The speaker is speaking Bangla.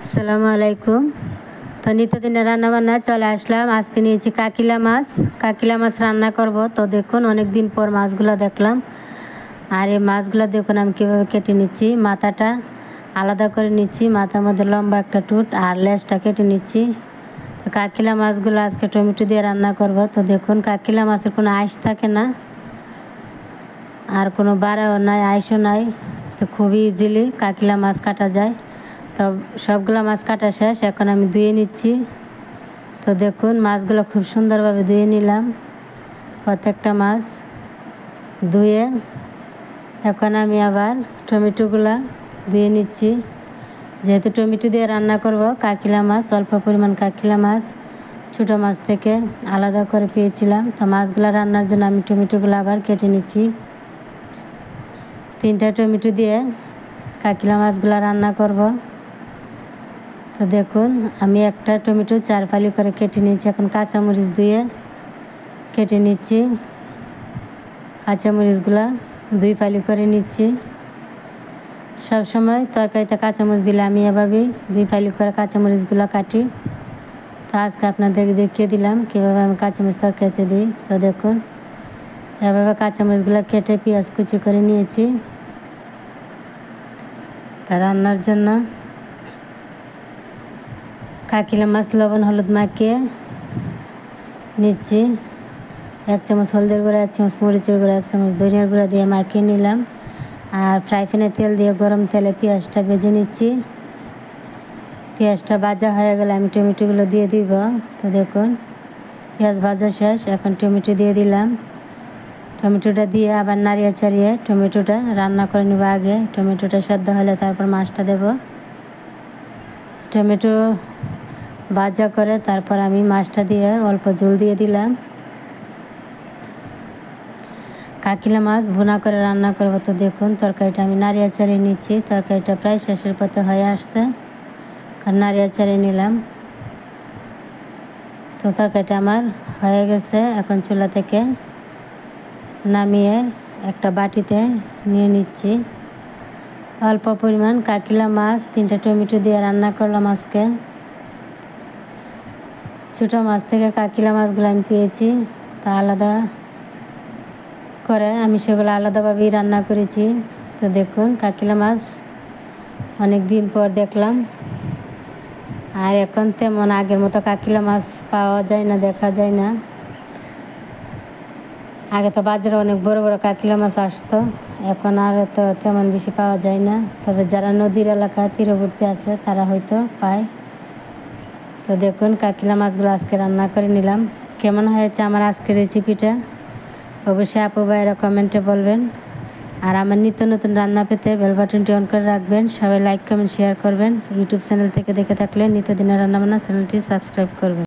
আসসালামু আলাইকুম। তো নিত্যদিনের রান্নাবান্না চলে আসলাম। আজকে নিয়েছি কাকিলা মাছ। কাকিলা মাছ রান্না করব। তো দেখুন অনেক দিন পর মাছগুলো দেখলাম। আর এই মাছগুলো দেখুন আমি কীভাবে কেটে নিচ্ছি। মাথাটা আলাদা করে নিচ্ছি, মাথার মধ্যে লম্বা একটা টুট আর লেজটা কেটে নিচ্ছি। তো কাকিলা মাছগুলো আজকে টমেটো দিয়ে রান্না করব। তো দেখুন কাকিলা মাছের কোনো আঁশ থাকে না, আর কোনো বাড়াও নাই, আঁশও নাই। তো খুবই ইজিলি কাকিলা মাছ কাটা যায়। তো সবগুলো মাছ কাটা শেষ, এখন আমি ধুয়ে নিচ্ছি। তো দেখুন মাছগুলো খুব সুন্দরভাবে ধুয়ে নিলাম, প্রত্যেকটা মাছ ধুয়ে। এখন আমি আবার টমেটোগুলো ধুয়ে নিচ্ছি। যেহেতু টমেটো দিয়ে রান্না করব কাকিলা মাছ, অল্প পরিমাণ কাকিলা মাছ ছোটো মাছ থেকে আলাদা করে পেয়েছিলাম। তো মাছগুলো রান্নার জন্য আমি টমেটোগুলো আবার কেটে নিচ্ছি। 3টা টমেটো দিয়ে কাকিলা মাছগুলো রান্না করব। তো দেখুন আমি একটা টমেটো 4 ফালি করে কেটে নিয়েছি। এখন কাঁচামরিচ ধুয়ে কেটে নিচ্ছি। কাঁচামরিচগুলো 2 ফালি করে নিচ্ছি। সবসময় তরকারিতে কাঁচামরিচ দিলে আমি এভাবেই 2 ফালি করে কাঁচামরিচগুলো কাটি। তো আজকে আপনাদেরকে দেখিয়ে দিলাম কীভাবে আমি কাঁচামরিচ তরকারিতে দিই। তো দেখুন এভাবে কাঁচামরিচগুলো কেটে পেঁয়াজ কুচি করে নিয়েছি। তা রান্নার জন্য কাকিলা মাছ লবণ হলুদ মাখিয়ে নিচ্ছি। 1 চামচ হলদের গুঁড়া, 1 চামচ মরিচের গুঁড়া, 1 চামচ ধনিয়ার গুঁড়া দিয়ে মাখিয়ে নিলাম। আর ফ্রাই প্যানে তেল দিয়ে গরম তেলে পেঁয়াজটা ভেজে নিচ্ছি। পেঁয়াজটা ভাজা হয়ে গেলে আমি টমেটোগুলো দিয়ে দিব। তো দেখুন পেঁয়াজ ভাজা শেষ, এখন টমেটো দিয়ে দিলাম। টমেটোটা দিয়ে আবার নাড়িয়ে চাড়িয়ে টমেটোটা রান্না করে নেব। আগে টমেটোটা সেদ্ধ হলে তারপর মাছটা দেব। টমেটো ভাজা করে তারপর আমি মাছটা দিয়ে অল্প ঝোল দিয়ে দিলাম। কাকিলা মাছ ভুনা করে রান্না করব। তো দেখুন তরকারিটা আমি নাড়িয়ে চাড়িয়ে নিচ্ছি। তরকারিটা প্রায় শেষের পথে হয়ে আসছে, কারণ নাড়িয়ে চাড়িয়ে নিলাম। তো তরকারিটা আমার হয়ে গেছে। এখন চুলা থেকে নামিয়ে একটা বাটিতে নিয়ে নিচ্ছি। অল্প পরিমাণ কাকিলা মাছ 3টা টমেটো দিয়ে রান্না করলাম আজকে। ছোটো মাছ থেকে কাকিলা মাছগুলো আমি পেয়েছি, তা আলাদা করে আমি সেগুলো আলাদাভাবেই রান্না করেছি। তো দেখুন কাকিলা মাছ অনেক দিন পর দেখলাম। আর এখন তেমন আগের মতো কাকিলা মাছ পাওয়া যায় না, দেখা যায় না। আগে তো বাজারে অনেক বড় বড় কাকিলা মাছ আসতো, এখন আর তো তেমন বেশি পাওয়া যায় না। তবে যারা নদীর এলাকা তীরবর্তী আছে তারা হয়তো পায়। তো দেখুন কাকিলা মাছগুলো আজকে রান্না করে নিলাম। কেমন হয়েছে আমার আজকের রেসিপিটা অবশ্যই আপু ভাইয়েরা কমেন্টে বলবেন। আর আমার নিত্য নতুন রান্না পেতে বেল বাটনটি অন করে রাখবেন। সবাই লাইক কমেন্ট শেয়ার করবেন। ইউটিউব চ্যানেল থেকে দেখে থাকলে নিত্যদিনের রান্নাবান্না চ্যানেলটি সাবস্ক্রাইব করবেন।